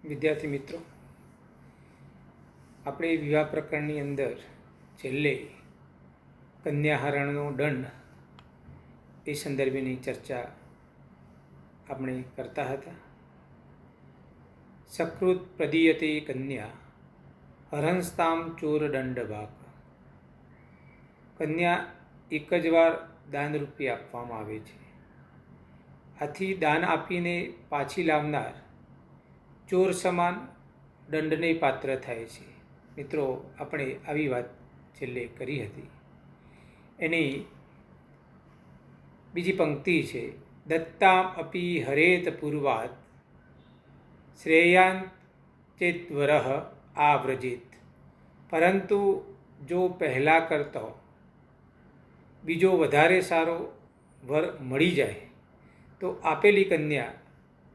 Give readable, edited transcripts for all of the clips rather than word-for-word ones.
વિદ્યાર્થી મિત્રો, આપણે વિવાહ પ્રકરણની અંદર છેલ્લે કન્યાહરણનો દંડ એ સંદર્ભેની ચર્ચા આપણે કરતા હતા. સકૃત પ્રદીયતે કન્યા હરંસ્તામ ચોર દંડ ભાગ. કન્યા એક જ વાર દાન રૂપે આપવામાં આવે છે. આથી દાન આપીને પાછી લાવનાર ચોર સમાન દંડને પાત્ર થાય છે. મિત્રો, આપણે આવી વાત છેલ્લે કરી હતી. એની બીજી પંક્તિ છે, દત્તામ અપી હરેત પૂર્વાત શ્રેયાન ચેતવરહ આવ્રજિત. પરંતુ જો પહેલાં કરતો બીજો વધારે સારો વર મળી જાય તો આપેલી કન્યા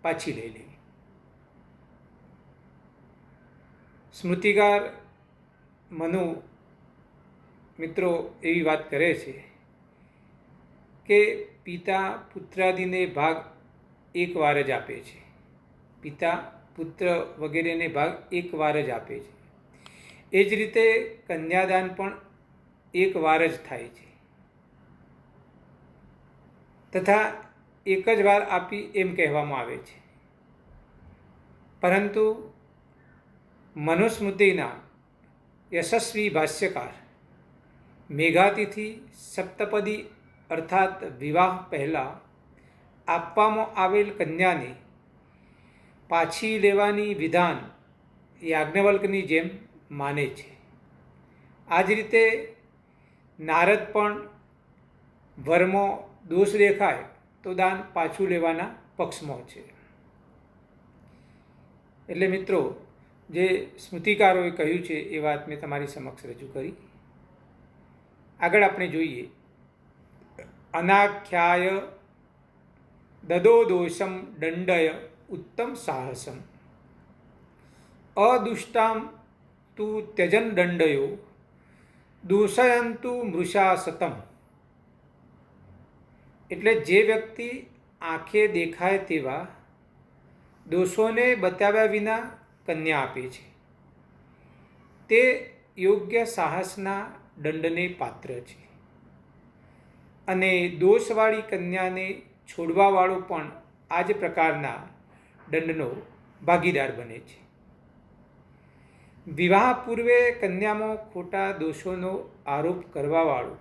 પાછી લઈ લેવી. સ્મૃતિકાર મનુ મિત્રો એવી વાત કરે છે કે પિતા પુત્રાદિને ભાગ એક વાર જ આપે છે. પિતા પુત્ર વગેરેને ભાગ એક વાર જ આપે છે. એ જ રીતે કન્યાદાન પણ એક વાર જ થાય છે તથા એક જ વાર આપી એમ કહેવામાં આવે છે. પરંતુ મનુસ્મૃતિના યશસ્વી ભાષ્યકાર મેઘાતિથિ સપ્તપદી અર્થાત વિવાહ પહેલાં આપવામાં આવેલ કન્યાને પાછી લેવાની વિધાન યાજ્ઞવલ્કની જેમ માને છે. આ જ રીતે નારદ પણ વરમાં દોષ દેખાય તો દાન પાછું લેવાના પક્ષમાં છે. એટલે મિત્રો, જે સ્મૃતિકારોએ કહ્યું છે એ વાત મેં તમારી સમક્ષ રજૂ કરી. આગળ આપણે જોઈએ, અનાખ્યાય દદો દોષમ દંડય ઉત્તમ સાહસમ અદુષ્ટામ તુ ત્યજન દંડયો દૂષયંતુ મૃષા સતમ. એટલે જે વ્યક્તિ આંખે દેખાય તેવા દોષોને બતાવ્યા વિના કન્યા આપે છે તે યોગ્ય સાહસના દંડને પાત્ર છે. અને દોષવાળી કન્યાને છોડવાવાળો પણ આ જ પ્રકારના દંડનો ભાગીદાર બને છે. વિવાહ પૂર્વે કન્યામાં ખોટા દોષોનો આરોપ કરવાવાળો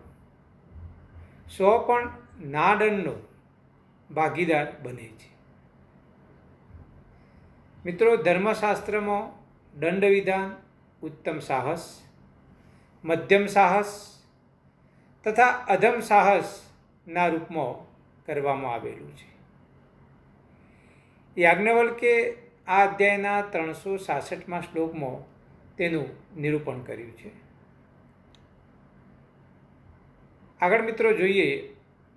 પણ ના દંડનો ભાગીદાર બને છે. મિત્રો, ધર્મશાસ્ત્રમાં દંડ વિધાન ઉત્તમ સાહસ, મધ્યમ સાહસ તથા અધમ સાહસના રૂપમાં કરવામાં આવેલું છે. યાજ્ઞવલ્કે આ અધ્યાયના 366મા શ્લોકમાં તેનું નિરૂપણ કર્યું છે. આગળ મિત્રો જોઈએ,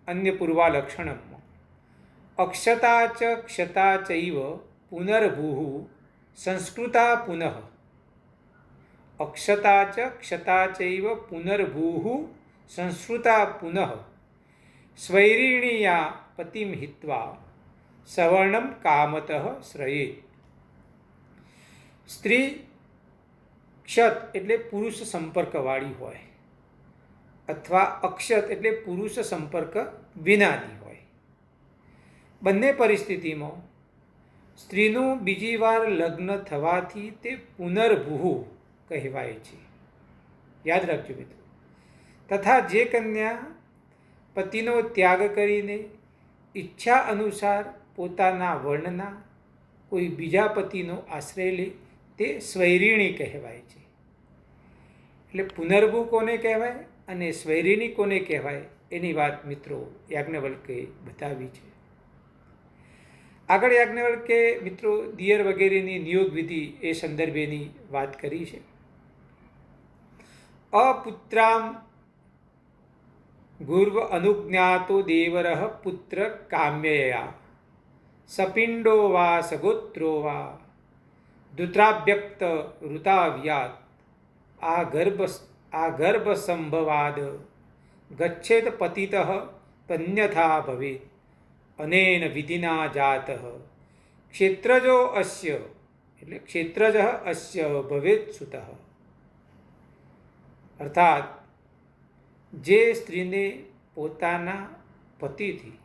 અન્ય પૂર્વાલક્ષણમાં અક્ષતા ચ ક્ષતા ચૈવ પુનર્ભૂઃ સંસ્કૃતા પુનઃ. અક્ષતા ચ ક્ષતા ચૈવ પુનર્ભૂઃ સંસ્કૃતા પુનઃ સ્વૈરિણીયા પતિમ હિત્વા સવર્ણમ કામતઃ શ્રયેત. સ્ત્રી ક્ષત એટલે પુરુષ સંપર્કવાળી હોય અથવા અક્ષત એટલે પુરુષ સંપર્ક વિનાની હોય. બંને પરિસ્થિતિમાં સ્ત્રીનું બીજી વાર લગ્ન થવાથી તે પુનર્ભૂઃ કહેવાય છે. યાદ રાખજો મિત્રો. તથા જે કન્યા પતિનો ત્યાગ કરીને ઈચ્છા અનુસાર પોતાના વર્ણના કોઈ બીજા પતિનો આશ્રય લે તે સ્વૈરિણી કહેવાય છે. એટલે પુનર્ભૂ કોને કહેવાય અને સ્વૈરિણી કોને કહેવાય એની વાત મિત્રો યાજ્ઞવલ્કે બતાવી છે. આગળ યાજ્ઞવલ્કે મિત્રો દિયર વગેરેની નિયોગ વિધિ એ સંદર્ભેની વાત કરી છે. અપુત્રામ ગુર્વ અનુજ્ઞાતો દેવરઃ પુત્ર કામ્યયા સપિંડો વા સગોત્રો વા ધૃતાભ્યક્ત ઋતાવ્યાત આ ગર્ભ સંભવાદ ગચ્છેત પતિતઃ તન્યથા ભવેત અનેન વિધિના જાતઃ ક્ષેત્રજો અસ્ય એટલે ક્ષેત્રજ અસ્ય ભવેત સુતઃ, અર્થાત જે સ્ત્રીને પોતાના પતિથી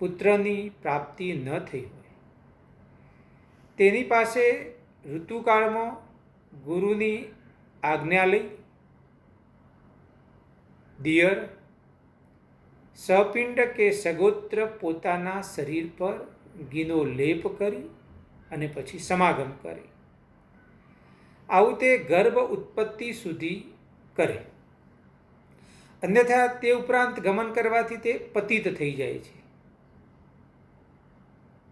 પુત્રની પ્રાપ્તિ ન થઈ હોય તેની પાસે ઋતુકાળમાં ગુરુની આજ્ઞા લઈ દિયર, સપિંડ કે સગોત્ર પોતાના શરીર પર ઘીનો લેપ કરી અને પછી સમાગમ કરે. આવું તે ગર્ભ ઉત્પત્તિ સુધી કરે. અન્યથા તે ઉપરાંત ગમન કરવાથી તે પતિત થઈ જાય છે.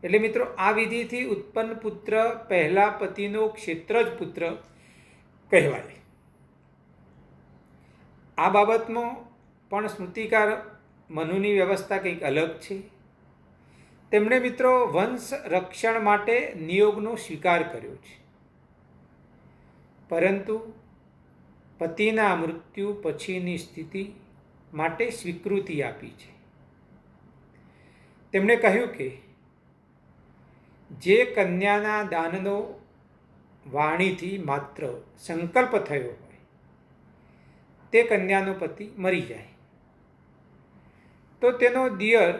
એટલે મિત્રો, આ વિધિથી ઉત્પન્ન પુત્ર પહેલા પતિનો ક્ષેત્રજ પુત્ર કહેવાય. આ બાબતમાં પણ સ્મૃતિકાર મનુની વ્યવસ્થા કંઈક અલગ છે. તેમણે મિત્રો વંશ રક્ષણ માટે નિયોગનો સ્વીકાર કર્યો છે, પરંતુ પતિના મૃત્યુ પછીની સ્થિતિ માટે સ્વીકૃતિ આપી છે. તેમણે કહ્યું કે જે કન્યાના દાનનો વાણીથી માત્ર સંકલ્પ થયો હોય તે કન્યાનો પતિ મરી જાય તો તેનો દિયર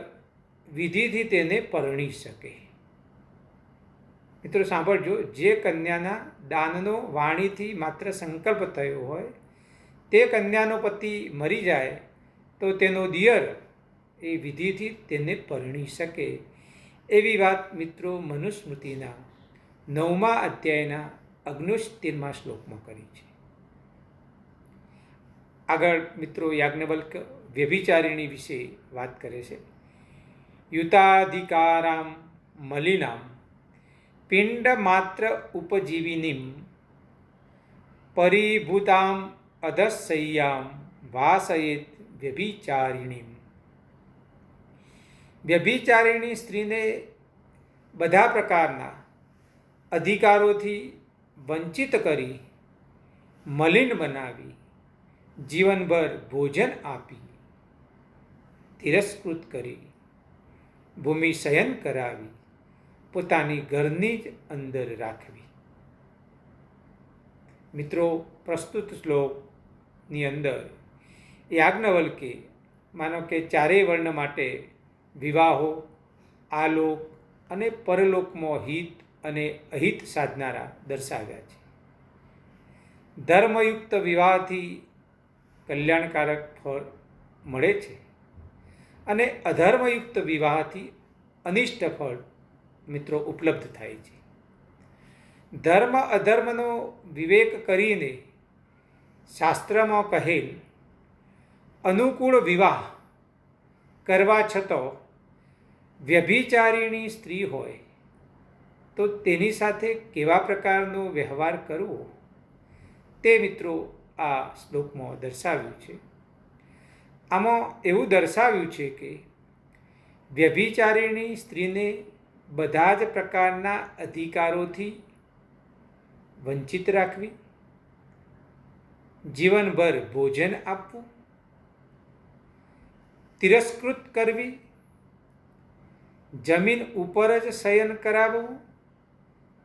વિધિથી તેને પરણી શકે. મિત્રો સાંભળજો, જે કન્યાના દાનનો વાણીથી માત્ર સંકલ્પ થયો હોય તે કન્યાનો પતિ મરી જાય તો તેનો દિયર એ વિધિથી તેને પરણી શકે. એવી વાત મિત્રો મનુસ્મૃતિના 9મા અધ્યાયના 69મા શ્લોકમાં કરી છે. આગળ મિત્રો યાજ્ઞવલ્ક વ્યભિચારિણી વિશે વાત કરે છે. યુતાધિકારામ મલિનામ પિંડ માત્ર ઉપજીવિનીમ પરિભૂતામ અધશય્યામ વાસયેત વ્યભિચારિણીમ. વ્યભિચારિણી સ્ત્રીને બધા પ્રકારના અધિકારોથી વંચિત કરી, મલિન બનાવી, જીવનભર ભોજન આપી, તિરસ્કૃત કરી, ભૂમિ શયન કરાવી, પોતાની ઘરની જ અંદર રાખવી. મિત્રો, પ્રસ્તુત શ્લોકની અંદર યાજ્ઞવલ્કે માનો કે ચારેય વર્ણ માટે વિવાહો, આલોક અને પરલોકમાં હિત અને અહિત સાધનારા દર્શાવ્યા છે. ધર્મયુક્ત વિવાહથી કલ્યાણકારક ફળ મળે છે અને અધર્મયુક્ત વિવાહથી અનિષ્ટ ફળ મિત્રો ઉપલબ્ધ થાય છે. ધર્મ અધર્મનો વિવેક કરીને શાસ્ત્રમાં કહેલ અનુકૂળ વિવાહ કરવા છતાં વ્યભિચારિણી સ્ત્રી હોય તો તેની સાથે કેવા પ્રકારનો વ્યવહાર કરવો તે મિત્રો આ શ્લોકમાં દર્શાવ્યું છે. આમાં એવું દર્શાવ્યું છે કે વ્યભિચારિણી સ્ત્રીને બધા જ પ્રકારના અધિકારોથી વંચિત રાખવી, જીવનભર ભોજન આપવું, તિરસ્કૃત કરવી, જમીન ઉપર જ શયન કરાવવું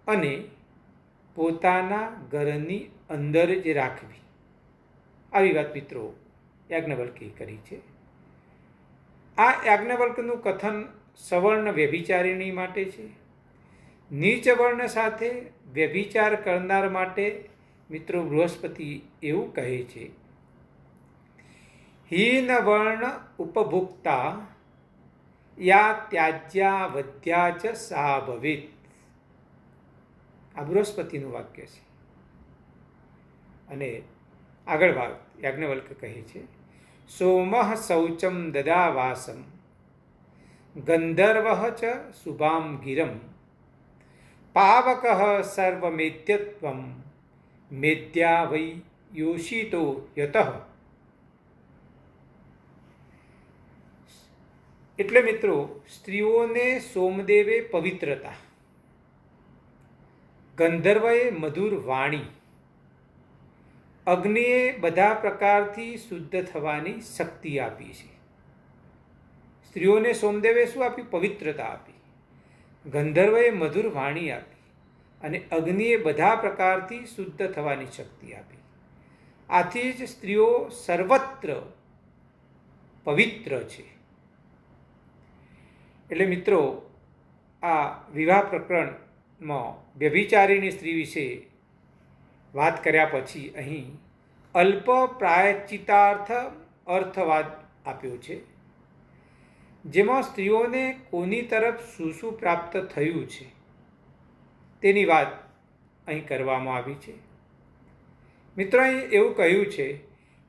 અને પોતાના ઘરની અંદર જ રાખવી. આવી વાત મિત્રો યાજ્ઞવલ્કે કરી છે. આ યાજ્ઞવલ્કનું કથન સવર્ણ વ્યભિચારિણી માટે છે. નીચ વર્ણ સાથે વ્યભિચાર કરનાર માટે મિત્રો બૃહસ્પતિ એવું કહે છે, હીન વર્ણ ઉપભુક્તા યા ત્યાજ્યા વધ્યા ચ સા ભવેત. આ બૃહસ્પતિનું વાક્ય છે. અને આગળ વાત યાજ્ઞવલ્ક કહે છે, સોમઃ શૌચમ દદાવાસમ ગંધર્વ ચ શુભામ ગિરમ પાવક સર્વમેત્યત્વમ મેદ્યા વૈ યોષિતો યતઃ. એટલે મિત્રો સ્ત્રીઓને સોમદેવે પવિત્રતા, ગંધર્વએ મધુર વાણી, અગ્નિએ બધા પ્રકારથી શુદ્ધ થવાની શક્તિ આપી છે. સ્ત્રીઓને સોમદેવે શું આપ્યું? પવિત્રતા આપી. ગંધર્વએ મધુર વાણી આપી. અને અગ્નિએ બધા પ્રકારથી શુદ્ધ થવાની શક્તિ આપી. આથી જ સ્ત્રીઓ સર્વત્ર પવિત્ર છે. એટલે મિત્રો, આ વિવાહ પ્રકરણમાં વ્યભિચારીની સ્ત્રી વિશે વાત કર્યા પછી અહીં અલ્પ પ્રાયશ્ચિતાર્થ અર્થવાદ આપ્યો છે, જેમાં સ્ત્રીઓને કોની તરફ શું શું પ્રાપ્ત થયું છે તેની વાત અહીં કરવામાં આવી છે. મિત્રો, અહીં એવું કહ્યું છે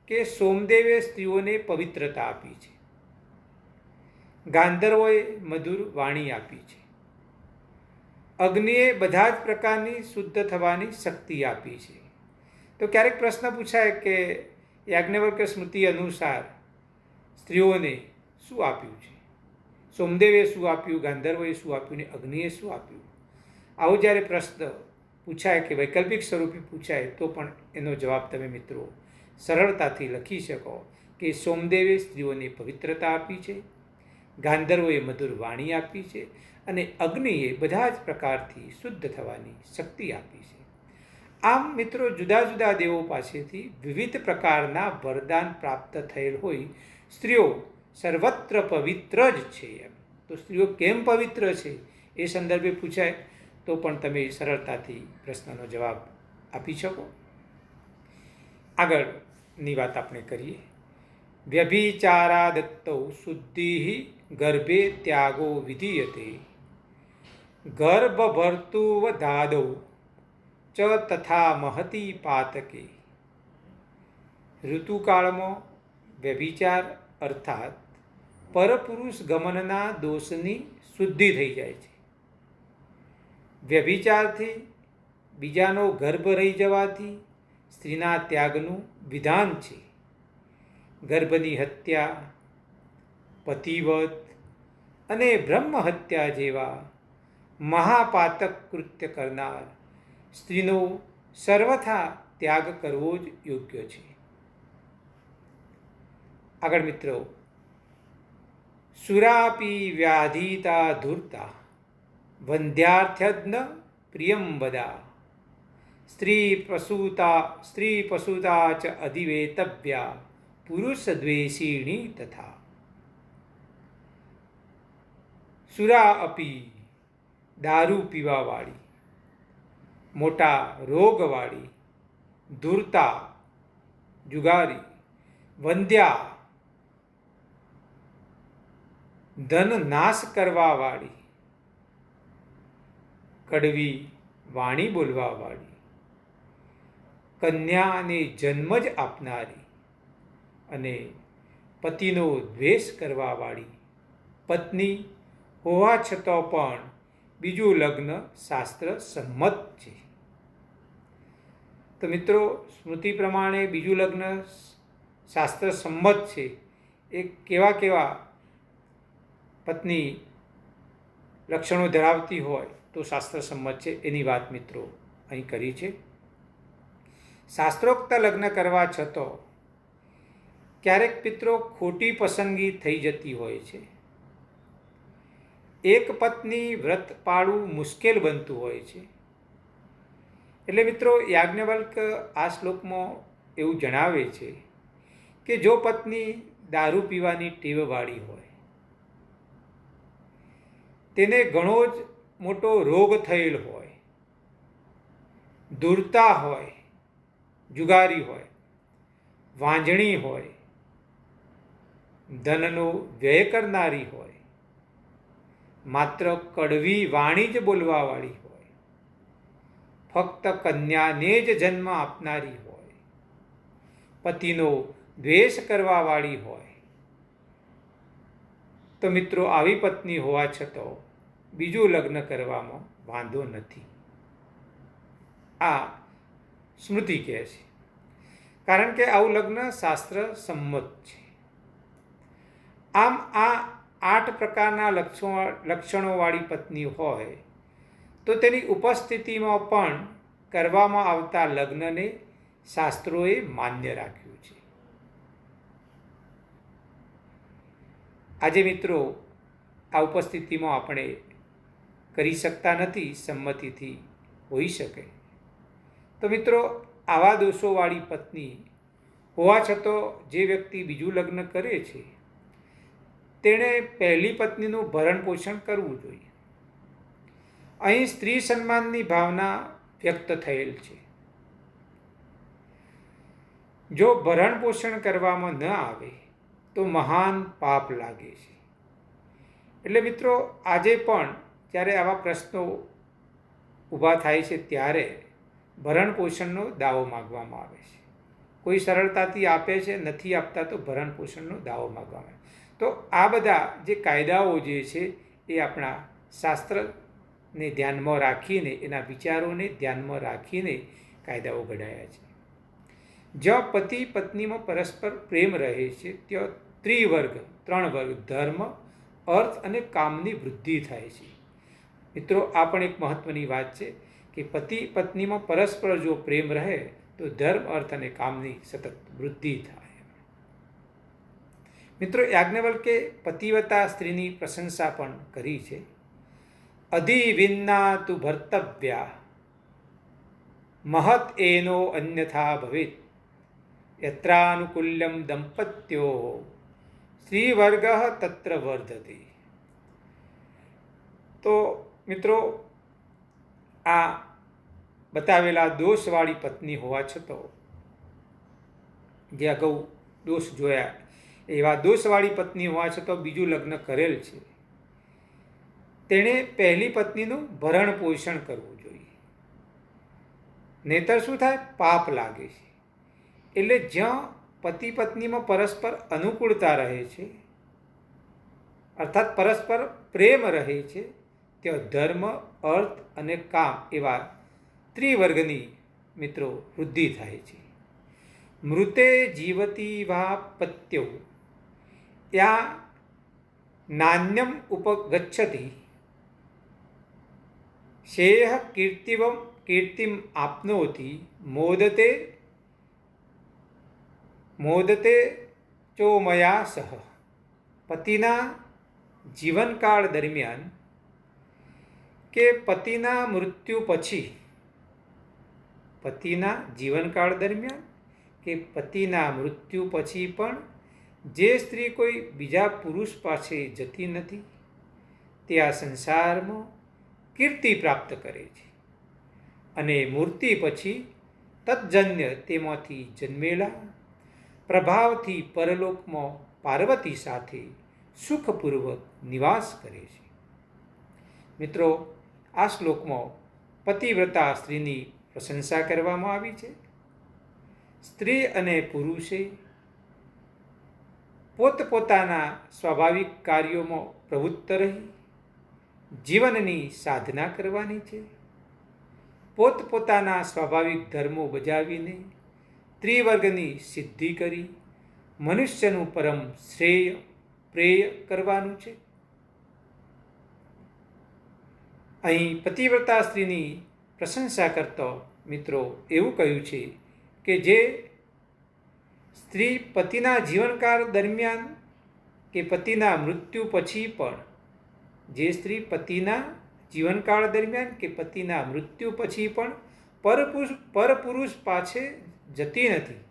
કે સોમદેવે સ્ત્રીઓને પવિત્રતા આપી છે, ગાંધર્વોએ મધુર વાણી આપી છે, અગ્નિએ બધા જ પ્રકારની શુદ્ધ થવાની શક્તિ આપી છે. તો ક્યારેક પ્રશ્ન પૂછાય કે યાજ્ઞવલ્ક્ય સ્મૃતિ અનુસાર સ્ત્રીઓને શું આપ્યું છે? સોમદેવે શું આપ્યું, ગાંધર્વોએ શું આપ્યું ને અગ્નિએ શું આપ્યું? આવો જ્યારે પ્રશ્ન પૂછાય કે વૈકલ્પિક સ્વરૂપે પૂછાય તો પણ એનો જવાબ તમે મિત્રો સરળતાથી લખી શકો કે સોમદેવે સ્ત્રીઓને પવિત્રતા આપી છે, ગાંધર્વોએ મધુર વાણી આપી છે અને અગ્નિએ બધા જ પ્રકારથી શુદ્ધ થવાની શક્તિ આપી છે. આમ મિત્રો, જુદા જુદા દેવો પાસેથી વિવિધ પ્રકારના વરદાન પ્રાપ્ત થયેલ હોય સ્ત્રીઓ સર્વત્ર પવિત્ર જ છે. એમ તો સ્ત્રીઓ કેમ પવિત્ર છે એ સંદર્ભે પૂછાય તો પણ તમે સરળતાથી પ્રશ્નનો જવાબ આપી શકો. આગળની વાત આપણે કરીએ. વ્યભિચારાદત્તૌ શુદ્ધિ ગર્ભે ત્યાગો વિધીયતે ગર્ભભર્તુવધાદૌ ચ તથા મહતી પાતકે. ઋતુકાળમાં વ્યભિચાર અર્થાત પરપુરુષ ગમનના દોષની શુદ્ધિ થઈ જાય છે. વ્યભિચારથી બીજાનો ગર્ભ રહી જવાથી સ્ત્રીના ત્યાગનું વિધાન છે. ગર્ભની હત્યા, પતિવત અને બ્રહ્મહત્યા જેવા મહાપાતક કૃત્ય કરનાર સ્ત્રીનો સર્વથા ત્યાગ કરવો જ યોગ્ય છે. આગળ મિત્રો, સુરાપી વ્યાધિતા ધૂર્તા વંધ્યાર્થ્યજ્ઞ પ્રિયમ વદા સ્ત્રી પશુતા ચ અધિવેતવ્યા પુરુષ દ્વેષિણી તથા. સુરા અપી દારૂ પીવાવાળી, મોટા રોગવાળી, ધૂર્તા જુગારી, વંધ્યા ધન નાશ કરવાવાળી, કડવી વાણી બોલવાવાળી, કન્યાને જન્મ જ આપનારી અને પતિનો દ્વેષ કરવાવાળી પત્ની હોવા છતાં પણ બીજું લગ્ન શાસ્ત્ર સંમત છે. તો મિત્રો, સ્મૃતિ પ્રમાણે બીજું લગ્ન શાસ્ત્ર સંમત છે. એ કેવા કેવા પત્ની લક્ષણો ધરાવતી હોય તો શાસ્ત્ર સંમત છે એની વાત મિત્રો અહીં કરી છે. શાસ્ત્રોક્ત લગ્ન કરવા છતાં ક્યારેક મિત્રો ખોટી પસંદગી થઈ જતી હોય છે. એક પત્ની વ્રત પાળવું મુશ્કેલ બનતું હોય છે. એટલે મિત્રો, યાજ્ઞવલ્ક આ શ્લોકમાં એવું જણાવે છે કે જો પત્ની દારૂ પીવાની ટેવવાળી હોય, તેને ઘણો જ મોટો રોગ થયેલ હોય, ધૂર્તા હોય, જુગારી હોય, વાંજણી હોય, ધનનો વ્યય કરનારી હોય, માત્ર કડવી વાણી જ બોલવાવાળી હોય, ફક્ત કન્યાને જ જન્મ આપનારી હોય, પતિનો દ્વેષ કરવાવાળી હોય, તો મિત્રો આવી પત્ની હોવા છતાં બીજું લગ્ન કરવામાં વાંધો નથી. આ સ્મૃતિ કહે છે, કારણ કે આવું લગ્ન શાસ્ત્ર સંમત છે. આમ આ 8 પ્રકારના લક્ષણોવાળી પત્ની હોય તો તેની ઉપસ્થિતિમાં પણ કરવામાં આવતા લગ્નને શાસ્ત્રોએ માન્ય રાખ્યું છે. આજે મિત્રો આ ઉપસ્થિતિમાં આપણે કરી શકતા નથી સંમતિથી હોઈ શકે. તો મિત્રો, આવા દોષોવાળી પત્ની હોવા છતાં જે વ્યક્તિ બીજું લગ્ન કરે છે તેણે પહેલી પત્નીનું ભરણ પોષણ કરવું જોઈએ. અહીં સ્ત્રી સન્માનની ભાવના વ્યક્ત થયેલ છે. જો ભરણ પોષણ કરવામાં ન આવે તો મહાન પાપ લાગે છે. એટલે મિત્રો, આજે પણ જ્યારે આવા પ્રશ્નો ઊભા થાય છે ત્યારે ભરણ પોષણનો દાવો માગવામાં આવે છે. કોઈ સરળતાથી આપે છે, નથી આપતા તો ભરણ પોષણનો દાવો માગવામાં આવે. તો આ બધા જે કાયદાઓ જે છે એ આપણા શાસ્ત્રને ધ્યાનમાં રાખીને, એના વિચારોને ધ્યાનમાં રાખીને કાયદાઓ ઘડાયા છે. જ્યાં પતિ પત્નીમાં પરસ્પર પ્રેમ રહે છે ત્યાં ત્રણ વર્ગ ધર્મ, અર્થ અને કામની વૃદ્ધિ થાય છે. મિત્રો, આ પણ એક મહત્વની વાત છે કે પતિ પત્નીમાં પરસ્પર જો પ્રેમ રહે તો ધર્મ, અર્થ અને કામની સતત વૃદ્ધિ થાય. મિત્રો, યાજ્ઞવલ્કે પતિવ્રતા સ્ત્રીની પ્રશંસા પણ કરી છે. અધિવિન્ના તુ ભર્તવ્યા મહત એનો અન્યથા ભવેત યત્રાનુકૂલ્યમ દંપત્યો સ્ત્રીવર્ગ તત્ર વર્ધતે. તો મિત્રો, આ બતાવેલા દોષવાળી પત્ની હોવા છતાં, જે અગાઉ દોષ જોયા એવા દોષવાળી પત્ની હોવા છતાં બીજું લગ્ન કરેલ છે, તેણે પહેલી પત્નીનું ભરણ પોષણ કરવું જોઈએ. નહીંતર શું થાય? પાપ લાગે છે. એટલે જ્યાં પતિ પત્નીમાં પરસ્પર અનુકૂળતા રહે છે, અર્થાત પરસ્પર પ્રેમ રહે છે, ત્યાં ધર્મ, અર્થ અને કામ એવા ત્રિવર્ગની મિત્રો વૃદ્ધિ થાય છે. મૃતે જીવતી વા પત્યૌ યા નાન્યમ ઉપગચ્છતિ શેહ કીર્તિમ આપનોતિ મોદતે ચોમયા સહ. પતિના જીવનકાળ દરમિયાન કે પતિના મૃત્યુ પછી પણ જે સ્ત્રી કોઈ બીજા પુરુષ પાસે જતી નથી તે આ સંસારમાં કીર્તિ પ્રાપ્ત કરે છે અને મૂર્તિ પછી તત્જન્ય તેમાંથી જન્મેલા પ્રભાવથી પરલોકમાં પાર્વતી સાથે સુખપૂર્વક નિવાસ કરે છે. મિત્રો, આ શ્લોકમાં પતિવ્રતા સ્ત્રીની પ્રશંસા કરવામાં આવી છે. સ્ત્રી અને પુરુષે પોતપોતાના સ્વાભાવિક કાર્યોમાં પ્રવૃત્ત રહી જીવનની સાધના કરવાની છે. પોતપોતાના સ્વાભાવિક ધર્મો બજાવીને ત્રિવર્ગની સિદ્ધિ કરી મનુષ્યનું પરમ પ્રેય કરવાનું છે. અહીં પતિવ્રતા સ્ત્રીની પ્રશંસા કરતો મિત્રો એવું કહ્યું છે કે જે સ્ત્રી પતિના જીવનકાળ દરમિયાન કે પતિના મૃત્યુ પછી પણ પરપુરુષ પાછે જતી નથી,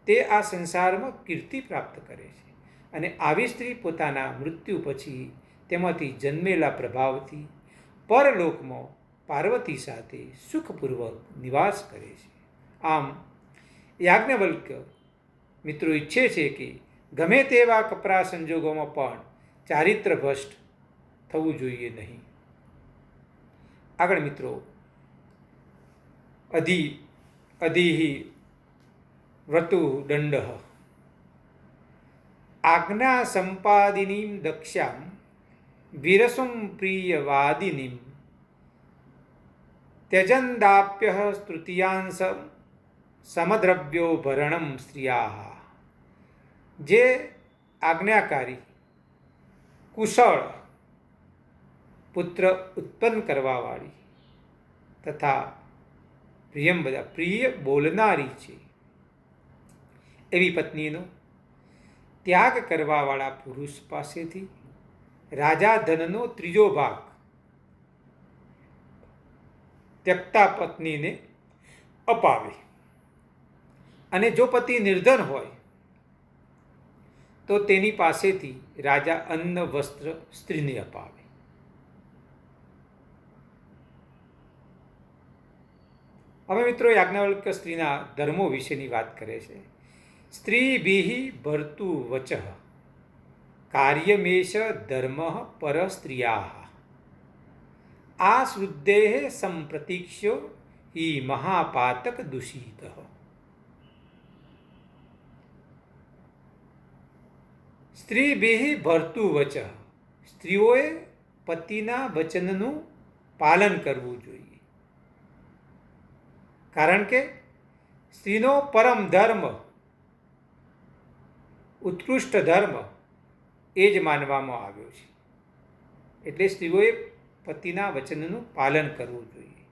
તે આ સંસારમાં કીર્તિ પ્રાપ્ત કરે છે. અને આવી સ્ત્રી પોતાના મૃત્યુ પછી તેમાંથી જન્મેલા પ્રભાવથી પરલોકમાં પાર્વતી સાથે સુખપૂર્વક નિવાસ કરે છે. આમ યાજ્ઞવલ્ક મિત્રો ઈચ્છે છે કે ગમે તેવા કપરા સંજોગોમાં પણ ચારિત્ર ભ્રષ્ટ થવું જોઈએ નહીં. આગળ મિત્રો, અધિ વ્રતુ દંડ આજ્ઞા સંપાદિનીમ દક્ષામ વિરસુમ પ્રિયવાદિનીમ त्यजन्दाप्य तृतीयांश समद्रव्यो भरणम स्त्रिया. જે આજ્ઞાકારી કુશળ પુત્ર ઉત્પન્ન કરવાવાળી તથા પ્રિય બોલનારી છે એવી પત્નીનો ત્યાગ કરવાવાળા પુરુષ પાસેથી રાજા ધનનો ત્રીજો ભાગ ત્યક્તા પત્નીને અપાવે. અને જો પતિ નિર્ધન હોય તો તેની પાસેથી રાજા અન્ન વસ્ત્ર સ્ત્રીને અપાવે. હવે મિત્રો યાજ્ઞવલ્ક્ય સ્ત્રીના ધર્મો વિશેની વાત કરે છે. સ્ત્રીભિઃ ભર્તુ વચઃ કાર્યમેષ ધર્મ પર સ્ત્રિયાઃ આશ્રુદ્ધેઃ સંપ્રતીક્ષ્યો હિ મહાપાતક દૂષિતઃ. સ્ત્રીભિઃ ભર્તુ વચઃ, સ્ત્રીઓએ પતિના વચનનું પાલન કરવું જોઈએ. કારણ કે સ્ત્રીનો પરમ ધર્મ, ઉત્કૃષ્ટ ધર્મ એ જ માનવામાં આવ્યો છે. એટલે સ્ત્રીઓએ પતિના વચનનું પાલન કરવું જોઈએ.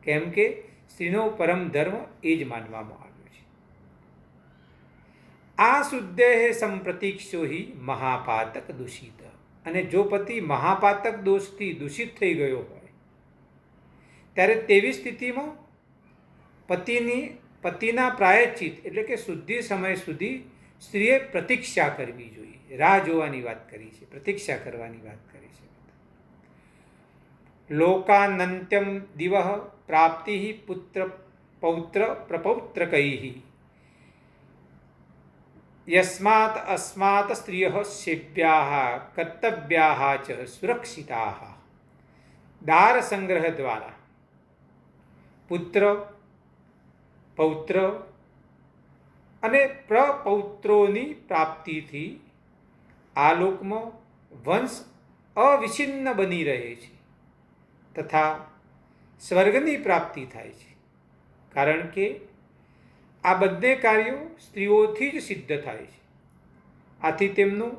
કેમ કે સ્ત્રીનો પરમ ધર્મ એ જ માનવામાં આવ્યો છે. આ શુદ્ધેઃ સંપ્રતીક્ષો હિ મહાપાતક દૂષિત. અને જો પતિ મહાપાતક દોષથી દૂષિત થઈ ગયો હોય ત્યારે તેવી સ્થિતિમાં પતિના પ્રાયશ્ચિત એટલે કે શુદ્ધિ સમય સુધી સ્ત્રીએ પ્રતીક્ષા કરવી જોઈએ. રાહ જોવાની વાત કરી છે, પ્રતીક્ષા કરવાની વાત કરી છે. લોકાનંત્યમ દિવઃ પ્રાપ્તિ પુત્ર પૌત્ર પ્રપૌત્રકૈઃ યસ્માત અસ્માત સ્ત્રિયઃ સેવ્યાઃ કર્તવ્યાઃ ચ સુરક્ષિતાઃ. દાર સંગ્રહ દ્વારા પુત્ર, પૌત્ર અને પ્રપૌત્રોની પ્રાપ્તિથી આ લોકમાં વંશ અવિચ્છિન્ન બની રહે છે તથા સ્વર્ગની પ્રાપ્તિ થાય છે. કારણ કે આ બંને કાર્યો સ્ત્રીઓથી જ સિદ્ધ થાય છે. આથી તેમનું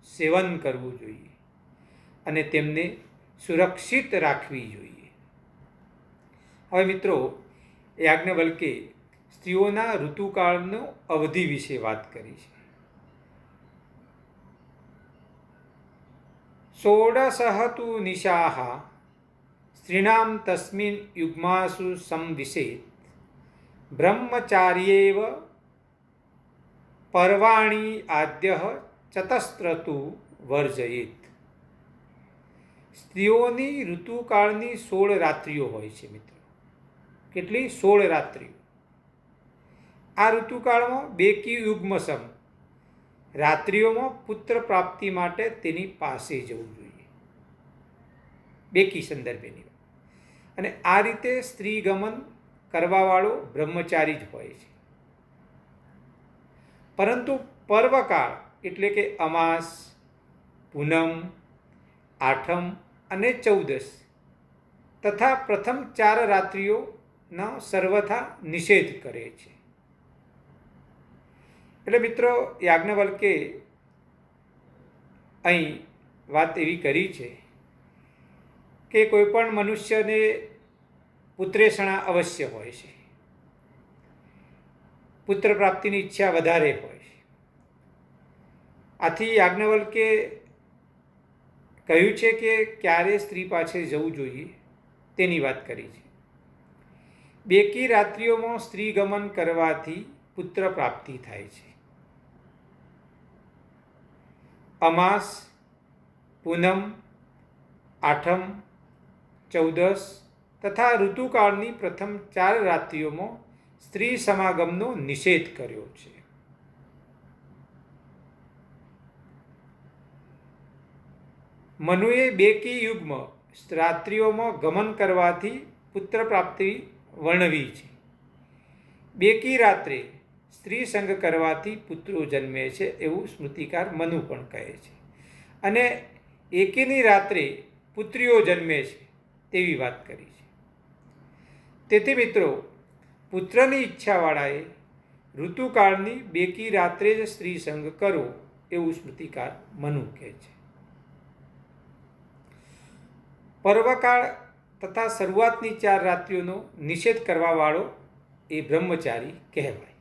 સેવન કરવું જોઈએ અને તેમને સુરક્ષિત રાખવી જોઈએ. હવે મિત્રો યાજ્ઞવલ્કે સ્ત્રીઓના ઋતુકાળનો અવધિ વિશે વાત કરી છે. 16 તુ નિશાઃ સ્ત્રીણામ તસ્મિન યુગ્માસુ સંવિશેત બ્રહ્મચાર્યેવ પર્વાણિ આદ્યઃ ચતસ્ર તુ વર્જયેત. સ્ત્રીઓની ઋતુકાળની 16 રાત્રિઓ હોય છે મિત્રો. કેટલી? 16 રાત્રિઓ. આ ઋતુકાળમાં બેકી યુગ્મસમ રાત્રિઓમાં પુત્ર પ્રાપ્તિ માટે તેની પાસે જવું જોઈએ. બેકી સંદર્ભેની. અને આ રીતે સ્ત્રી ગમન કરવાવાળો બ્રહ્મચારી જ હોય છે. પરંતુ પર્વકાળ એટલે કે અમાસ, પૂનમ, આઠમ અને 14 તથા પ્રથમ 4 રાત્રિઓનો સર્વથા નિષેધ કરે છે. એટલે મિત્રો યાજ્ઞવલ્કે અહીં વાત એવી કરી છે કે કોઈ પણ મનુષ્યને પુત્રેષણા અવશ્ય હોય છે. પુત્ર પ્રાપ્તિની ઈચ્છા વધારે હોય છે. આથી યાજ્ઞવલ્કે કહ્યું છે કે ક્યારે સ્ત્રી પાસે જવું જોઈએ તેની વાત કરી છે. બેકી રાત્રિઓમાં સ્ત્રી ગમન કરવાથી પુત્ર પ્રાપ્તિ થાય છે. અમાસ, પૂનમ, આઠમ, 14 તથા ઋતુકાળની પ્રથમ 4 રાત્રિઓમાં સ્ત્રી સમાગમનો નિષેધ કર્યો છે. મનુએ બેકી યુગ્મ રાત્રિઓમાં ગમન કરવાથી પુત્ર પ્રાપ્તિ વર્ણવી છે. બેકી રાત્રે સ્ત્રી સંગ કરવાથી પુત્રો જન્મે છે એવું સ્મૃતિકાર મનુ પણ કહે છે. અને એકીની રાત્રે પુત્રીઓ જન્મે છે તેવી વાત કરી છે. તેથી મિત્રો પુત્રની ઈચ્છાવાળાએ ઋતુકાળની બેકી રાત્રે જ સ્ત્રી સંગ કરવો એવું સ્મૃતિકાર મનુ કહે છે. પર્વકાળ તથા શરૂઆતની 4 રાત્રિઓનો નિષેધ કરવાવાળો એ બ્રહ્મચારી કહેવાય.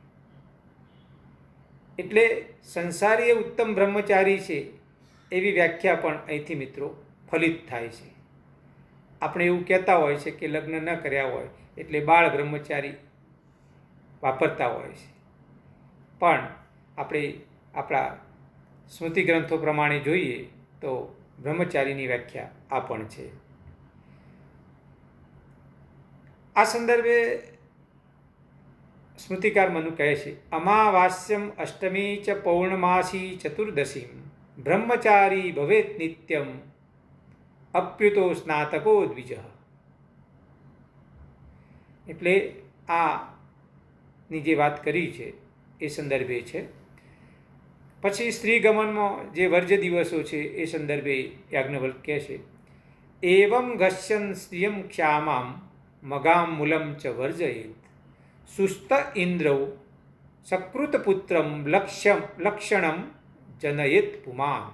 એટલે સંસારી એ ઉત્તમ બ્રહ્મચારી છે એવી વ્યાખ્યા પણ અહીંથી મિત્રો ફલિત થાય છે. આપણે એવું કહેતા હોય છે કે લગ્ન ન કર્યા હોય એટલે બાળ બ્રહ્મચારી વાપરતા હોય છે, પણ આપણે આપણા સ્મૃતિ ગ્રંથો પ્રમાણે જોઈએ તો બ્રહ્મચારીની વ્યાખ્યા આ પણ છે. આ સંદર્ભે સ્મૃતિકાર મનુ કહે છે, અમાવાસ્યમ અષ્ટમી ચ પૌર્ણમાસી ચતુર્દશીમ બ્રહ્મચારી ભવેત નિત્યમ અપ્યુતો સ્નાતકો દ્વિજ. એટલે આની જે વાત કરી છે એ સંદર્ભે છે. પછી સ્ત્રી ગમનમાં જે વર્જ દિવસો છે એ સંદર્ભે યાજ્ઞવલ્ક કહે છે, એવમ ગશ્યન સ્ત્રિયમ ક્ષામામ મગામ મૂલમ ચ વર્જયેત સુસ્ત ઇન્દ્રૌ સકૃતપુત્રમ લક્ષણમ જનયેત પુમાન.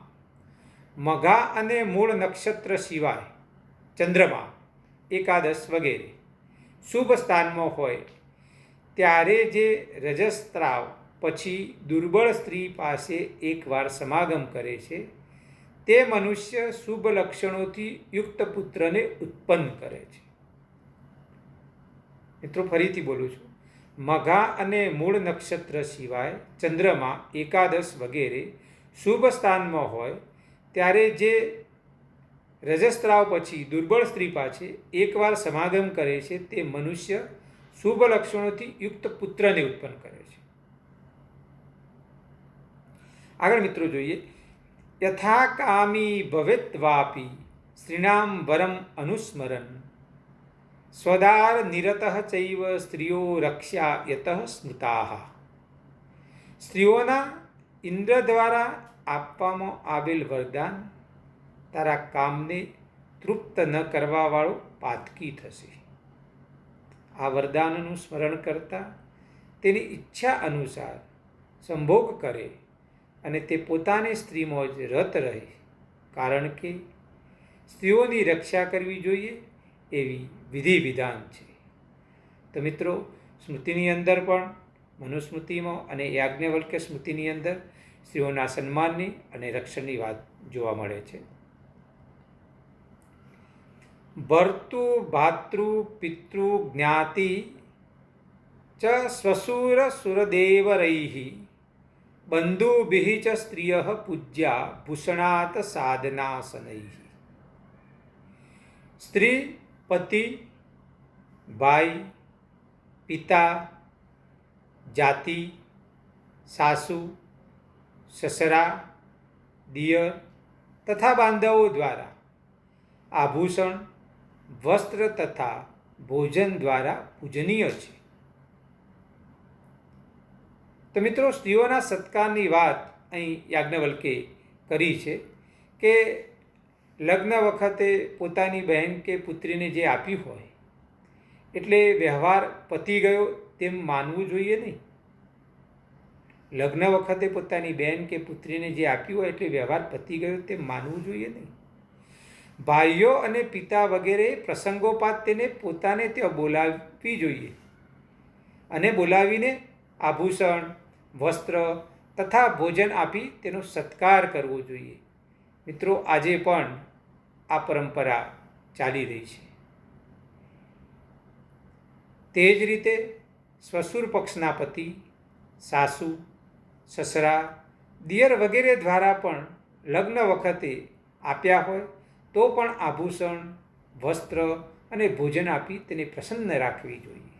મઘા અને મૂળ નક્ષત્ર સિવાય ચંદ્રમા, એકાદશ વગેરે શુભ સ્થાનમાં હોય ત્યારે જે રજસ્ત્રાવ પછી દુર્બળ સ્ત્રી પાસે એકવાર સમાગમ કરે છે તે મનુષ્ય શુભ લક્ષણોથી યુક્ત પુત્રને ઉત્પન્ન કરે છે. મિત્રો ફરીથી બોલું છું, મઘા અને મૂળ નક્ષત્ર સિવાય ચંદ્રમાં, એકાદશ વગેરે શુભ સ્થાનમાં હોય ત્યારે જે રજસ્ત્રાવ પછી દુર્બળ સ્ત્રી પાસે એકવાર સમાગમ કરે છે તે મનુષ્ય શુભ લક્ષણોથી યુક્ત પુત્રને ઉત્પન્ન કરે છે. આગળ મિત્રો જોઈએ, યથા કામી ભવેત વાપી સ્ત્રીણામ વરમ અનુસ્મરન સ્વદાર નિરતઃ ચૈવ સ્ત્રીઓ રક્ષ્યા યતઃ સ્મૃતાઃ. સ્ત્રીઓના ઇન્દ્ર દ્વારા આપવામાં આવેલ વરદાન તારા કામને તૃપ્ત ન કરવાવાળો પાતકી થશે. આ વરદાનનું સ્મરણ કરતા તેની ઈચ્છા અનુસાર સંભોગ કરે અને તે પોતાની સ્ત્રીમાં જ રત રહે, કારણ કે સ્ત્રીઓની રક્ષા કરવી જોઈએ એવી વિધિ વિધાન છે. તો મિત્રો, સ્મૃતિની અંદર પણ મનુસ્મૃતિમાં અને યાજ્ઞવલ્ક્ય સ્મૃતિની અંદર સ્ત્રીઓના સન્માનની અને રક્ષણની વાત જોવા મળે છે. ભર્તૃ ભાતૃ પિતૃ જ્ઞાતિ ચ શ્વશુર સુરદેવરૈઃ બંધુભિઃ ચ સ્ત્રિયઃ પૂજ્યા ભૂષણાત સાધનાસનૈઃ. સ્ત્રી, પતિ, ભાઈ, પિતા, જાતિ, સાસુ, સસરા, દિયર તથા બાંધવો દ્વારા આભૂષણ, વસ્ત્ર તથા ભોજન દ્વારા પૂજનીય છે. તો મિત્રો, સ્ત્રીઓના સત્કારની વાત અહીં યાજ્ઞવલ્કે કરી છે કે લગ્ન વખતે પોતાની બહેન કે પુત્રીને જે આપ્યું હોય એટલે વ્યવહાર પતી ગયો તેમ માનવું જોઈએ નહીં. લગ્ન વખતે પોતાની બહેન કે પુત્રીને જે આપ્યું હોય એટલે વ્યવહાર પતી ગયો તેમ માનવું જોઈએ નહીં. ભાઈઓ અને પિતા વગેરે પ્રસંગોપાત તેને પોતાને ત્યાં બોલાવવી જોઈએ અને બોલાવીને આભૂષણ, વસ્ત્ર તથા ભોજન આપી તેનો સત્કાર કરવો જોઈએ. મિત્રો, આજે પણ આ પરંપરા ચાલી રહી છે. તે જ રીતે શ્વશુર પક્ષના પતિ, સાસુ, સસરા, દિયર વગેરે દ્વારા પણ લગ્ન વખતે આપ્યા હોય તો પણ આભૂષણ, વસ્ત્ર અને ભોજન આપી તેને પ્રસન્ન રાખવી જોઈએ.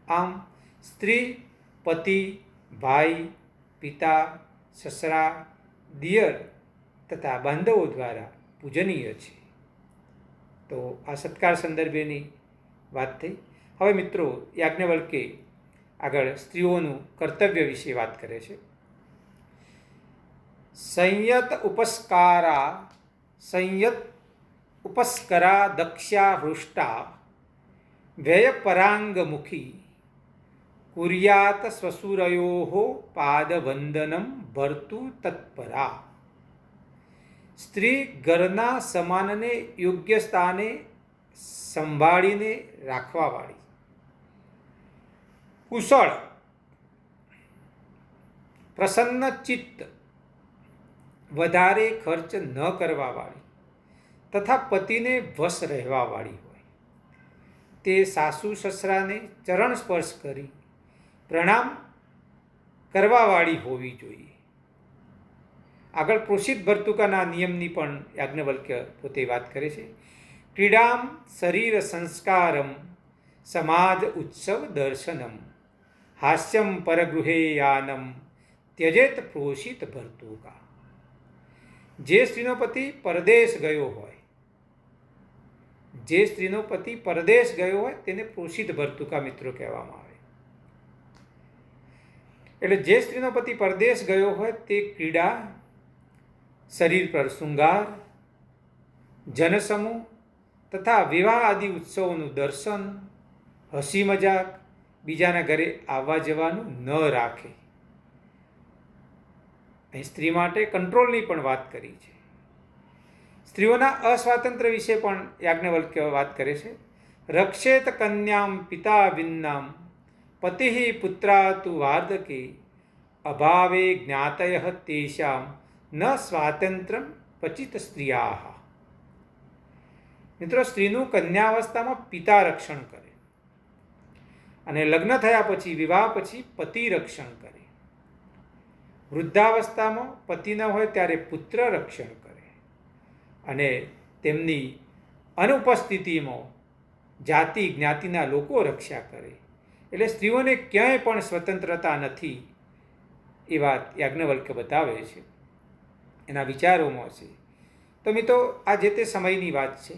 આમ સ્ત્રી, પતિ, ભાઈ, પિતા, સસરા, દિયર તથા બાંધવો દ્વારા પૂજનીય છે. તો આ સત્કાર સંદર્ભેની વાત થઈ. હવે મિત્રો, યાજ્ઞવલ્કે આગળ સ્ત્રીઓનું કર્તવ્ય વિશે વાત કરે છે. સંયત ઉપસ્કરા દક્ષા હૃષ્ટા વ્યયપરાંગમુખી કુર્યાત શ્વશુરયોઃ પાદવંદનમ ભર્તુ તત્પરા. સ્ત્રી ઘરના સમાનને યોગ્ય સ્થાને સંભાળીને રાખવાવાળી, કુશળ, પ્રસન્ન ચિત્ત, વધારે ખર્ચ ન કરવાવાળી તથા પતિને વશ રહેવાવાળી હોય. તે સાસુ સસરાને ચરણ સ્પર્શ કરી પ્રણામ કરવાવાળી હોવી જોઈએ. આગળ પ્રોષિત ભર્તુકાના નિયમની પણ યાજ્ઞવલ્ક્ય પોતે વાત કરે છે. ક્રીડામ શરીર સંસ્કારમ સમાજ ઉત્સવ દર્શનમ હાસ્યમ પરગૃહે યાનમ ત્યજેત પ્રોષિત ભર્તુકા. જે સ્ત્રીનો પતિ પરદેશ ગયો હોય તેને પ્રોષિત ભર્તુકા મિત્રો કહેવામાં આવે. એટલે જે સ્ત્રીનો પતિ પરદેશ ગયો હોય તે ક્રીડા, શરીર પર શૃંગાર, જનસમૂહ તથા વિવાહ આદિ ઉત્સવોનું દર્શન, હસી મજાક, બીજાના ઘરે આવવા જવાનું ન રાખે. અહીં સ્ત્રી માટે કંટ્રોલની પણ વાત કરી છે. સ્ત્રીઓના અસ્વાતંત્ર્ય વિશે પણ યાજ્ઞવલ્ક્ય વાત કરે છે. રક્ષેત કન્યામ પિતા વિન્નામ પતિ પુત્રાતુ વાર્ધકે અભાવે જ્ઞાતય તેષામ ન સ્વાતંત્ર્યમ પચિત સ્ત્રીયા. મિત્રો, સ્ત્રીનું કન્યાવસ્થામાં પિતા રક્ષણ કરે અને લગ્ન થયા પછી, વિવાહ પછી પતિ રક્ષણ કરે. વૃદ્ધાવસ્થામાં પતિ ન હોય ત્યારે પુત્ર રક્ષણ કરે અને તેમની અનુપસ્થિતિમાં જાતિ જ્ઞાતિના લોકો રક્ષા કરે. એટલે સ્ત્રીઓને ક્યાંય પણ સ્વતંત્રતા નથી એ વાત યાજ્ઞવલ્ક્ય બતાવે છે એના વિચારોમાં છે. તો મિત્રો, આ જે તે સમયની વાત છે.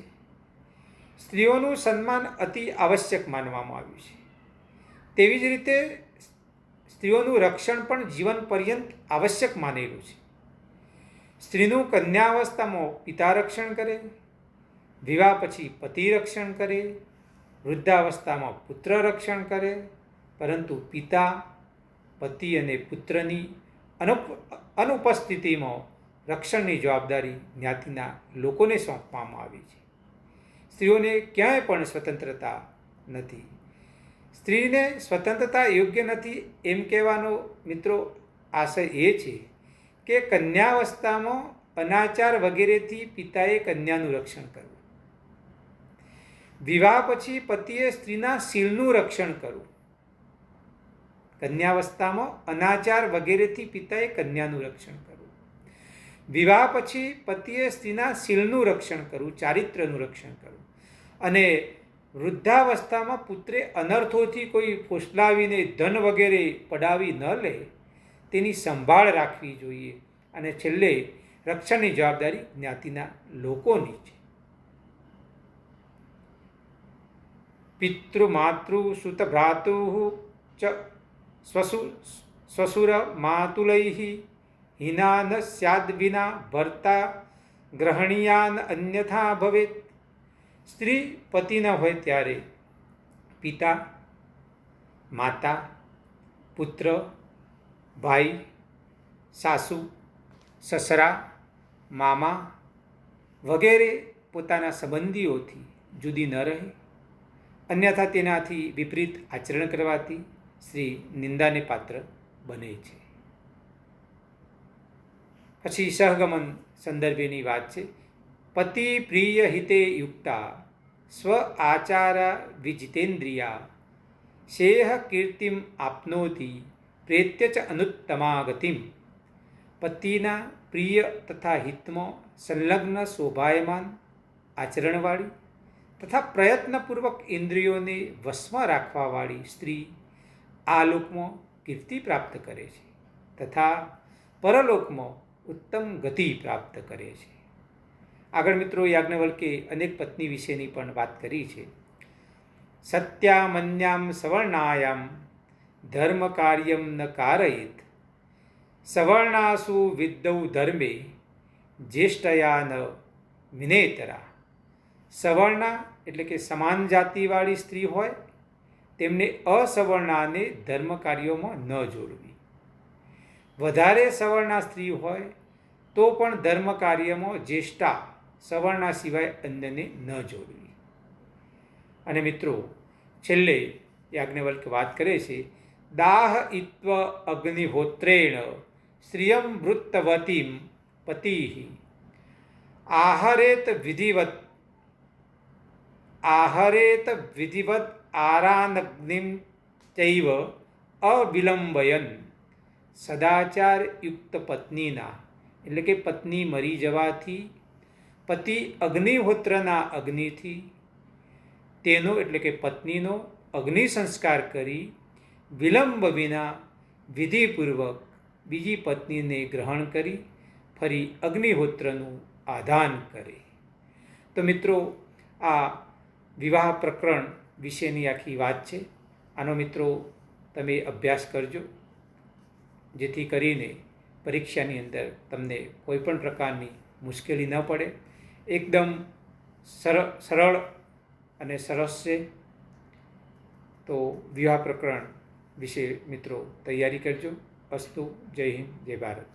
સ્ત્રીઓનું સન્માન અતિ આવશ્યક માનવામાં આવ્યું છે. તેવી જ રીતે સ્ત્રીઓનું રક્ષણ પણ જીવન પર્યંત આવશ્યક માનેલું છે. સ્ત્રીનું કન્યાવસ્થામાં પિતા રક્ષણ કરે, વિવાહ પછી પતિ રક્ષણ કરે, વૃદ્ધાવસ્થામાં પુત્ર રક્ષણ કરે. પરંતુ પિતા, પતિ અને પુત્રની અનુપસ્થિતિમાં રક્ષણની જવાબદારી જ્ઞાતિના લોકોને સોંપવામાં આવી છે. સ્ત્રીઓને ક્યાંય પણ સ્વતંત્રતા નથી. સ્ત્રીને સ્વતંત્રતા યોગ્ય નથી એમ કહેવાનો મિત્રો આશય એ છે કે કન્યાવસ્થામાં અનાચાર વગેરેથી પિતાએ કન્યાનું રક્ષણ કરવું, વિવાહ પછી પતિએ સ્ત્રીના શીલનું રક્ષણ કરવું. કન્યાવસ્થામાં અનાચાર વગેરેથી પિતાએ કન્યાનું રક્ષણ કરવું, વિવાહ પછી પતિએ સ્ત્રીના શીલનું રક્ષણ કરવું, ચારિત્ર્યનું રક્ષણ કરવું. અને વૃદ્ધાવસ્થામાં પુત્રે અનર્થોથી કોઈ ફોસલાવીને ધન વગેરે પડાવી ન લે તેની સંભાળ રાખવી જોઈએ. અને છેલ્લે રક્ષણની જવાબદારી જ્ઞાતિના લોકોની છે. પિતૃ માતૃ સુત ભ્રાતુ ચ શ્વશુર માતુલૈ હિના ન સ્યાદ વિના ભર્તા ગ્રહણીયાન અન્યથા ભવેત. સ્ત્રી પતિ ન હોય ત્યારે પિતા, માતા, પુત્ર, ભાઈ, સાસુ, સસરા, મામા વગેરે પોતાના સંબંધીઓથી જુદી ન રહે. અન્યથા તેનાથી વિપરીત આચરણ કરવાથી સ્ત્રી નિંદાને પાત્ર બને છે. પછી સહગમન સંદર્ભેની વાત છે. પતિ પ્રિય હિતે યુક્તા સ્વ આચારા વિજિતેન્દ્રિયા શેહ કીર્તિમ આપનોતિ પ્રેત્ય ચ અનુત્તમા ગતિમ. પતિના પ્રિય તથા હિતમાં સંલગ્ન શોભાયમાન આચરણવાળી તથા પ્રયત્નપૂર્વક ઇન્દ્રિયોને વશમાં રાખવાવાળી સ્ત્રી આ લોકમાં કીર્તિ પ્રાપ્ત કરે છે તથા પરલોકમાં ઉત્તમ ગતિ પ્રાપ્ત કરે છે. આગળ મિત્રો યાજ્ઞવલ્કે અનેક પત્ની વિશેની પણ વાત કરી છે. સત્યામન્યામ સવર્ણાયામ ધર્મ કાર્યમ ન કારયેત સવર્ણાસુ વિદ્યૌ ધર્મે જ્યેષ્ઠયા ન વિનેતરા. સવર્ણા એટલે કે સમાન જાતિવાળી સ્ત્રી હોય તેમને અસવર્ણાને ધર્મ કાર્યોમાં ન જોડવી. વધારે સવર્ણા સ્ત્રી હોય તો પણ ધર્મ કાર્યમાં જ્યેષ્ઠા સવર્ણા સિવાય અન્યને ન જોડવી. અને મિત્રો છેલ્લે યાજ્ઞવલ્ક વાત કરે છે. દાહ ઇત્વ અગ્નિહોત્રેણ સ્ત્રિયમ વૃત્તવતીમ પતિ आहरेत विधिवत आहरेत विधिवत आरानग्निम ચૈવ અવિલંબયન સદાચાર યુક્ત પત્નીના એટલે કે પત્ની મરી જવાથી પતિ અગ્નિહોત્રના અગ્નિથી તેનો એટલે કે પત્નીનો અગ્નિ સંસ્કાર કરી વિલંબ વિના વિધિપૂર્વક બીજી પત્નીને ગ્રહણ કરી ફરી અગ્નિહોત્રનું આધાન કરે. તો મિત્રો, આ વિવાહ પ્રકરણ વિશેની આખી વાત છે. આનો મિત્રો તમે અભ્યાસ કરજો, જેથી કરીને પરીક્ષાની અંદર તમને કોઈ પણ પ્રકારની મુશ્કેલી ન પડે. એકદમ સરળ અને સરસ છે. તો વિવાહ પ્રકરણ વિશે મિત્રો તૈયારી કરજો. અસ્તુ. જય હિન્દ, જય ભારત.